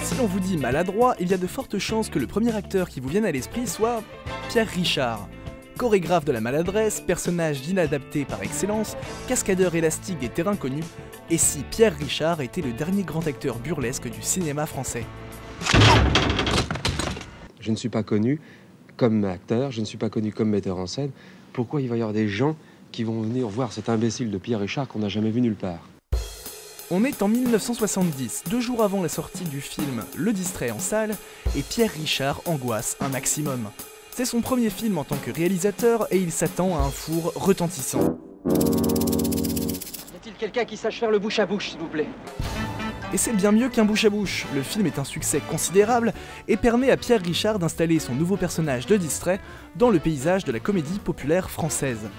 Si l'on vous dit maladroit, il y a de fortes chances que le premier acteur qui vous vienne à l'esprit soit Pierre Richard. Chorégraphe de la maladresse, personnage d'inadapté par excellence, cascadeur élastique des terrains connus, et si Pierre Richard était le dernier grand acteur burlesque du cinéma français. Je ne suis pas connu comme acteur, je ne suis pas connu comme metteur en scène. Pourquoi il va y avoir des gens qui vont venir voir cet imbécile de Pierre Richard qu'on n'a jamais vu nulle part? On est en 1970, 2 jours avant la sortie du film Le Distrait en salle, et Pierre Richard angoisse un maximum. C'est son premier film en tant que réalisateur et il s'attend à un four retentissant. Y a-t-il quelqu'un qui sache faire le bouche à bouche, s'il vous plaît? Et c'est bien mieux qu'un bouche à bouche, le film est un succès considérable et permet à Pierre Richard d'installer son nouveau personnage de Distrait dans le paysage de la comédie populaire française.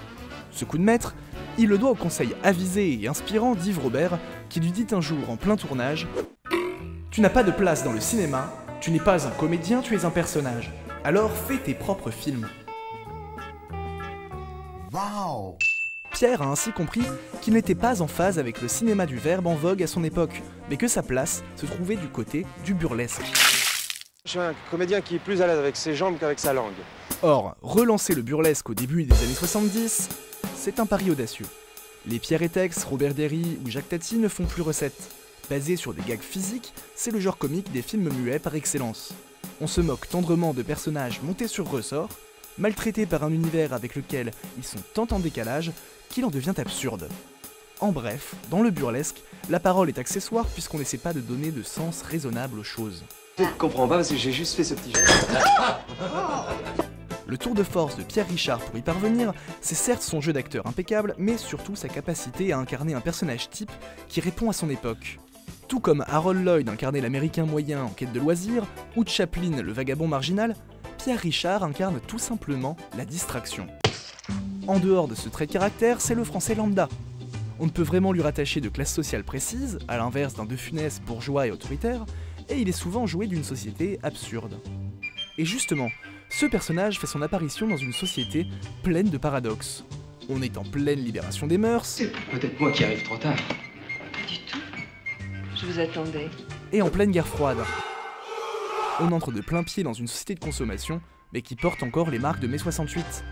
Ce coup de maître, il le doit au conseil avisé et inspirant d'Yves Robert, qui lui dit un jour en plein tournage « Tu n'as pas de place dans le cinéma, tu n'es pas un comédien, tu es un personnage. Alors fais tes propres films. » Wow. Pierre a ainsi compris qu'il n'était pas en phase avec le cinéma du verbe en vogue à son époque, mais que sa place se trouvait du côté du burlesque. Je suis un comédien qui est plus à l'aise avec ses jambes qu'avec sa langue. Or, relancer le burlesque au début des années 70, c'est un pari audacieux. Les Pierre Etex, Robert Derry ou Jacques Tati ne font plus recette. Basé sur des gags physiques, c'est le genre comique des films muets par excellence. On se moque tendrement de personnages montés sur ressort, maltraités par un univers avec lequel ils sont tant en décalage qu'il en devient absurde. En bref, dans le burlesque, la parole est accessoire puisqu'on n'essaie pas de donner de sens raisonnable aux choses. Je ne comprends pas parce que j'ai juste fait ce petit jeu. Le tour de force de Pierre Richard pour y parvenir, c'est certes son jeu d'acteur impeccable, mais surtout sa capacité à incarner un personnage type qui répond à son époque. Tout comme Harold Lloyd incarnait l'américain moyen en quête de loisirs, ou Chaplin le vagabond marginal, Pierre Richard incarne tout simplement la distraction. En dehors de ce trait de caractère, c'est le français lambda. On ne peut vraiment lui rattacher de classe sociale précise, à l'inverse d'un De Funès bourgeois et autoritaire, et il est souvent joué d'une société absurde. Et justement, ce personnage fait son apparition dans une société pleine de paradoxes. On est en pleine libération des mœurs. C'est peut-être moi qui arrive trop tard. Pas du tout. Je vous attendais. Et en pleine guerre froide. On entre de plein pied dans une société de consommation, mais qui porte encore les marques de mai 68.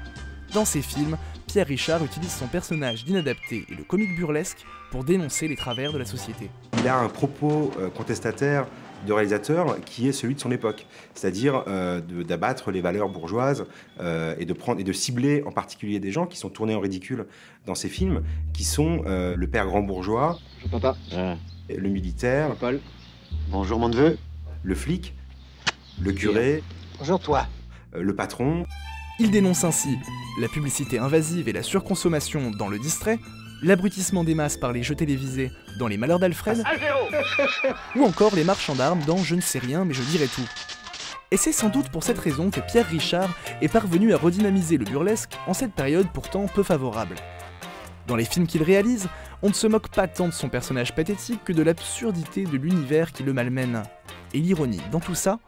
Dans ses films, Pierre Richard utilise son personnage d'inadapté et le comique burlesque pour dénoncer les travers de la société. Il a un propos contestataire de réalisateur qui est celui de son époque, c'est-à-dire d'abattre les valeurs bourgeoises et de cibler en particulier des gens qui sont tournés en ridicule dans ses films, qui sont le père grand bourgeois, Papa. le militaire, Paul. bonjour mon neveu, le flic, le curé, Bonjour toi. le patron. Il dénonce ainsi la publicité invasive et la surconsommation dans Le Distrait, l'abrutissement des masses par les jeux télévisés dans Les Malheurs d'Alfred, ou encore les marchands d'armes dans Je ne sais rien mais je dirai tout. Et c'est sans doute pour cette raison que Pierre Richard est parvenu à redynamiser le burlesque en cette période pourtant peu favorable. Dans les films qu'il réalise, on ne se moque pas tant de son personnage pathétique que de l'absurdité de l'univers qui le malmène. Et l'ironie dans tout ça,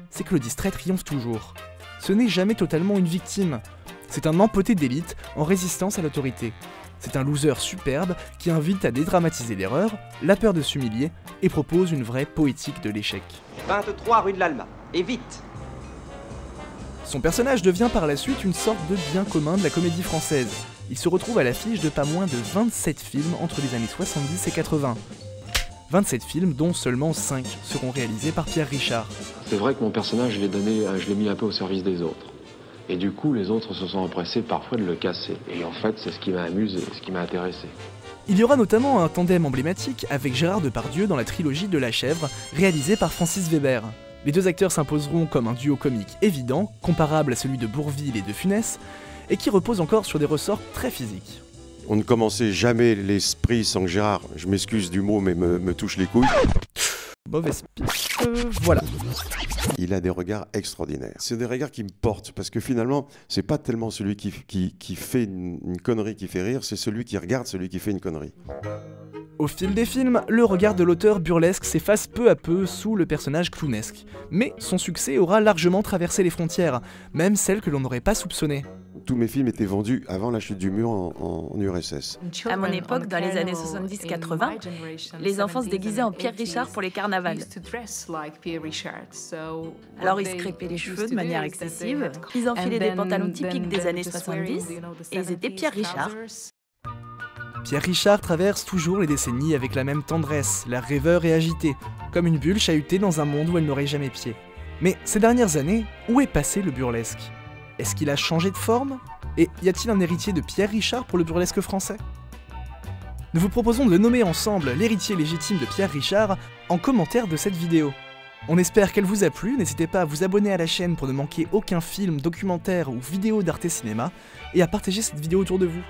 c'est que Le Distrait triomphe toujours. Ce n'est jamais totalement une victime, c'est un empoté d'élite en résistance à l'autorité. C'est un loser superbe qui invite à dédramatiser l'erreur, la peur de s'humilier et propose une vraie poétique de l'échec. 23 rue de l'Alma. Et vite. Son personnage devient par la suite une sorte de bien commun de la comédie française. Il se retrouve à l'affiche de pas moins de 27 films entre les années 70 et 80. 27 films dont seulement 5 seront réalisés par Pierre Richard. C'est vrai que mon personnage, je l'ai mis un peu au service des autres. Et du coup, les autres se sont empressés parfois de le casser. Et en fait, c'est ce qui m'a amusé, ce qui m'a intéressé. Il y aura notamment un tandem emblématique avec Gérard Depardieu dans la trilogie de La Chèvre, réalisée par Francis Weber. Les deux acteurs s'imposeront comme un duo comique évident, comparable à celui de Bourvil et de Funès, et qui repose encore sur des ressorts très physiques. On ne commençait jamais l'esprit sans que Gérard, je m'excuse du mot, mais me touche les couilles. Mauvaise piste, voilà. Il a des regards extraordinaires. C'est des regards qui me portent, parce que finalement, c'est pas tellement celui qui fait une connerie qui fait rire, c'est celui qui regarde celui qui fait une connerie. Au fil des films, le regard de l'auteur burlesque s'efface peu à peu sous le personnage clownesque. Mais son succès aura largement traversé les frontières, même celles que l'on n'aurait pas soupçonnées. tous mes films étaient vendus avant la chute du mur en URSS. À mon époque, dans les années 70-80, les enfants se déguisaient en Pierre Richard pour les carnavals. Alors ils se crêpaient les cheveux de manière excessive, ils enfilaient des pantalons typiques des années 70 et ils étaient Pierre Richard. Pierre Richard traverse toujours les décennies avec la même tendresse, l'air rêveur et agité, comme une bulle chahutée dans un monde où elle n'aurait jamais pied. Mais ces dernières années, où est passé le burlesque? Est-ce qu'il a changé de forme? Et y a-t-il un héritier de Pierre Richard pour le burlesque français? Nous vous proposons de nommer ensemble l'héritier légitime de Pierre Richard en commentaire de cette vidéo. On espère qu'elle vous a plu, n'hésitez pas à vous abonner à la chaîne pour ne manquer aucun film, documentaire ou vidéo d'Arte Cinéma, et à partager cette vidéo autour de vous.